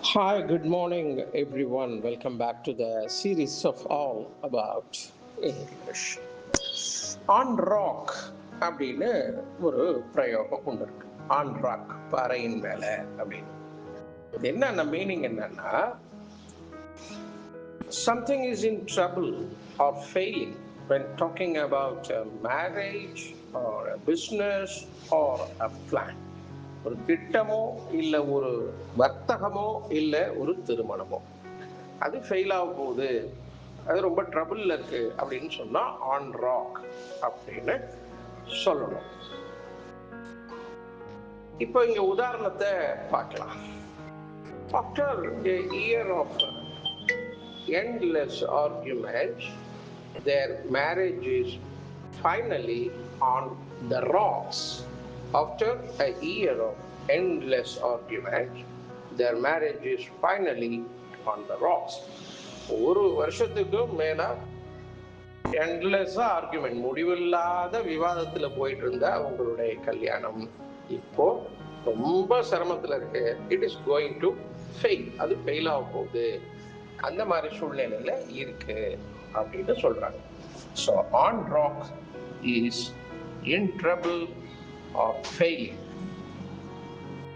Hi, good morning, everyone. Welcome back to the series of all about English. On rock அப்படின்னு ஒரு பிரயோகம் ஒன்று இருக்கு. ஆன் ராக் பாறையின் மேல அப்படின்னு. இது என்ன மீனிங் என்னன்னா, something is in trouble or failing when talking about a marriage or a business or a plan. ஒரு திட்டமோ இல்லை ஒரு வர்த்தகமோ இல்லை ஒரு திருமணமோ அது ஃபெயில் ஆக போகுது, அது ரொம்ப ட்ரபிளில் இருக்கு அப்படின்னு சொன்னால் ஆன் ராக் அப்படின்னு சொல்லணும். இப்போ இங்கே உதாரணத்தை பார்க்கலாம். After a year of endless arguments, their marriage is finally on the rocks. After a year of endless arguments, their marriage is finally on the rocks. ஒரு வருஷத்துக்கும் மேல எண்ட்லெஸ்ஸா ஆர்குமெண்ட், முடிவில்லாத விவாதத்துல போயிட்டு இருந்த அவங்களுடைய கல்யாணம் இப்போ ரொம்ப சிரமத்துல இருக்கு. It is going to fail, அது ஃபெயில் ஆக போகுது, அந்த மாதிரி சூழ்நிலையில இருக்கு அப்படின்னு சொல்றாங்க. So on rock is in trouble or failing.